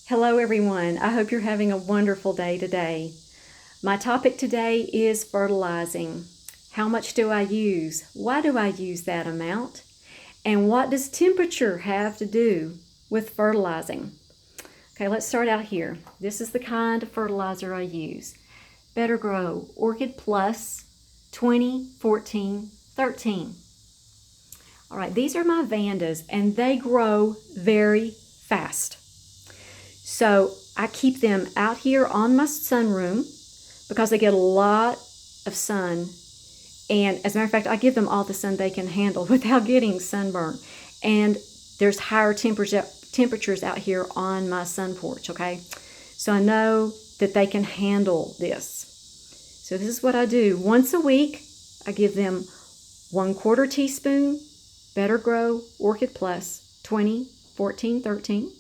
Hello everyone, I hope you're having a wonderful day today. My topic today is fertilizing. How much do I use? Why do I use that amount? And what does temperature have to do with fertilizing? Okay, let's start out here. This is the kind of fertilizer I use. Better Grow Orchid Plus 20, 14, 13. All right, these are my vandas and they grow very fast. So I keep them out here on my sunroom because they get a lot of sun. And as a matter of fact, I give them all the sun they can handle without getting sunburn. And there's higher temperatures out here on my sun porch, okay? So I know that they can handle this. So this is what I do. Once a week, I give them 1/4 teaspoon Better Grow Orchid Plus 20, 14, 13.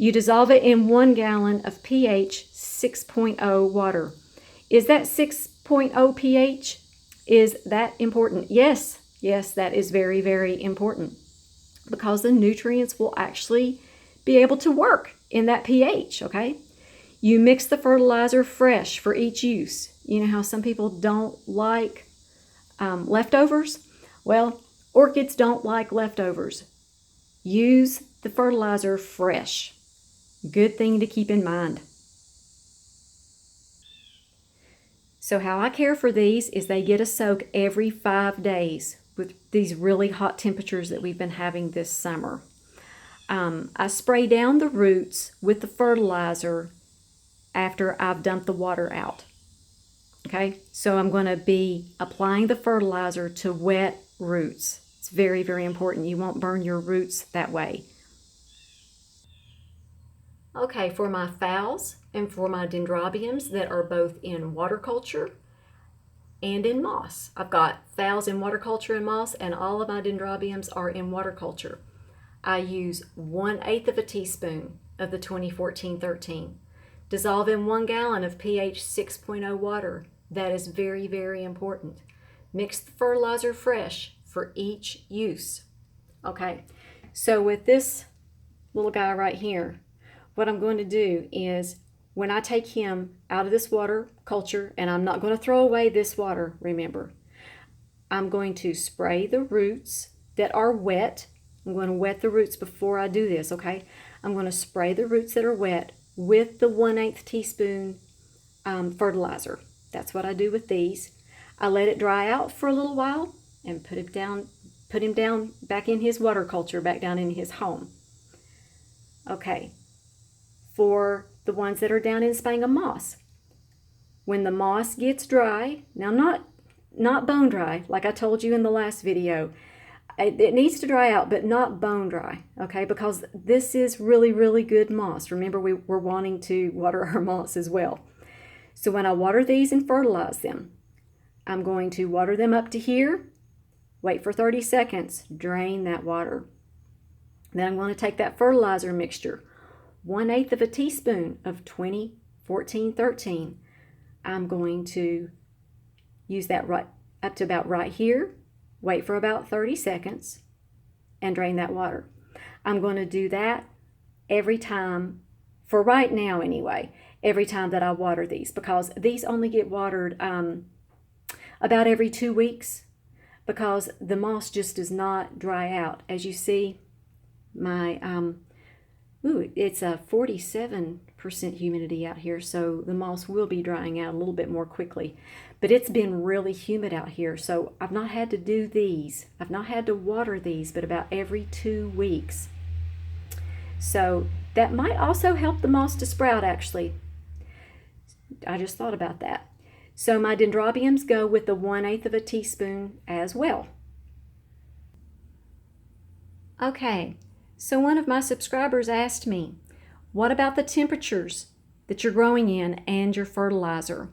You dissolve it in 1 gallon of pH 6.0 water. Is that 6.0 pH? Is that important? Yes, that is very, very important because the nutrients will actually be able to work in that pH, okay? You mix the fertilizer fresh for each use. You know how some people don't like leftovers? Well, orchids don't like leftovers. Use the fertilizer fresh. Good thing to keep in mind. So how I care for these is they get a soak every 5 days with these really hot temperatures that we've been having this summer. I spray down the roots with the fertilizer after I've dumped the water out. Okay, so I'm going to be applying the fertilizer to wet roots. It's very, very important. You won't burn your roots that way. Okay, for my phals and for my dendrobiums that are both in water culture and in moss. I've got phals in water culture and moss, and all of my dendrobiums are in water culture. I use 1/8 of a teaspoon of the 2014-13. Dissolve in 1 gallon of pH 6.0 water. That is very, very important. Mix the fertilizer fresh for each use. Okay, so with this little guy right here, what I'm going to do is when I take him out of this water culture, and I'm not going to throw away this water, remember, I'm going to spray the roots that are wet. I'm going to wet the roots before I do this, okay? I'm going to spray the roots that are wet with the 1/8 teaspoon fertilizer. That's what I do with these. I let it dry out for a little while and put him down back in his water culture, back down in his home. Okay. For the ones that are down in sphagnum moss, when the moss gets dry, now not bone dry like I told you in the last video, it needs to dry out, but not bone dry, okay, because this is really, really good moss. Remember, we're wanting to water our moss as well. So when I water these and fertilize them, I'm going to water them up to here, wait for 30 seconds, drain that water. Then I'm going to take that fertilizer mixture, 1/8 of a teaspoon of 20, 14, 13. I'm going to use that right up to about right here, wait for about 30 seconds, and drain that water. I'm going to do that every time, for right now anyway, every time that I water these, because these only get watered about every 2 weeks because the moss just does not dry out. As you see, my it's a 47% humidity out here, so the moss will be drying out a little bit more quickly. But it's been really humid out here, so I've not had to do these. I've not had to water these, but about every 2 weeks. So that might also help the moss to sprout, actually. I just thought about that. So my dendrobiums go with the 1/8 of a teaspoon as well. Okay. So one of my subscribers asked me, what about the temperatures that you're growing in and your fertilizer?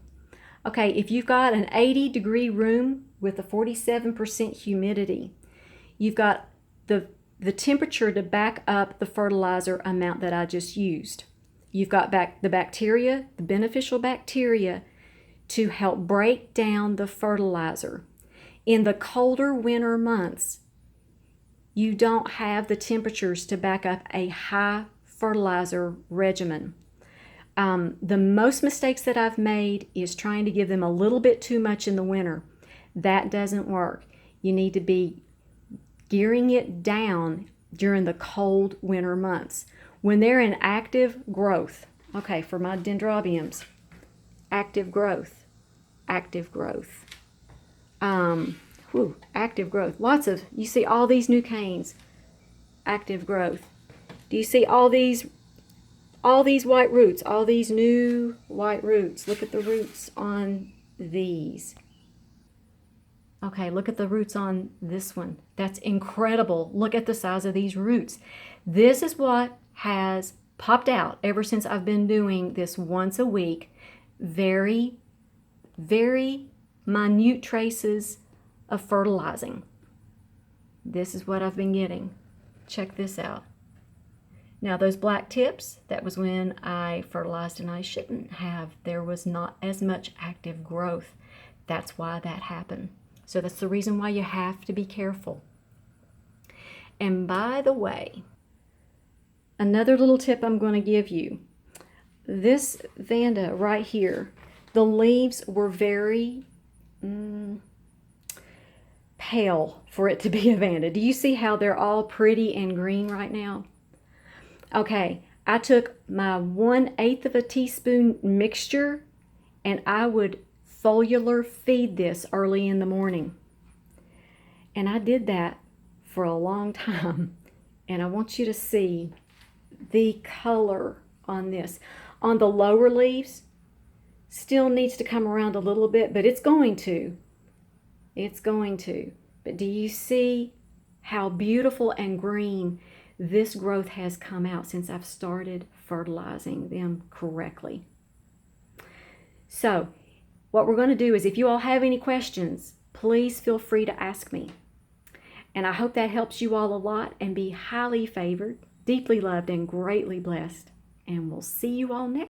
Okay, if you've got an 80-degree room with a 47% humidity, you've got the temperature to back up the fertilizer amount that I just used. You've got the bacteria, the beneficial bacteria, to help break down the fertilizer. In the colder winter months, you don't have the temperatures to back up a high fertilizer regimen. The most mistakes that I've made is trying to give them a little bit too much in the winter. That doesn't work. You need to be gearing it down during the cold winter months when they're in active growth. Okay, for my dendrobiums, active growth, active growth. Active growth. Lots of, you see all these new canes, active growth. Do you see all these white roots, all these new white roots? Look at the roots on these. Okay, look at the roots on this one. That's incredible. Look at the size of these roots. This is what has popped out ever since I've been doing this once a week. Very, very minute traces of fertilizing. This is what I've been getting. Check this out. Now those black tips, that was when I fertilized and I shouldn't have. There was not as much active growth. That's why that happened. So that's the reason why you have to be careful. And by the way, another little tip I'm going to give you. This Vanda right here, the leaves were very pale for it to be a Vanda. Do you see how they're all pretty and green right now? Okay, I took my 1/8 of a teaspoon mixture and I would foliar feed this early in the morning. And I did that for a long time. And I want you to see the color on this. On the lower leaves, still needs to come around a little bit, but it's going to. It's going to. But do you see how beautiful and green this growth has come out since I've started fertilizing them correctly? So, what we're going to do is, if you all have any questions, please feel free to ask me. And I hope that helps you all a lot, and be highly favored, deeply loved, and greatly blessed. And we'll see you all next.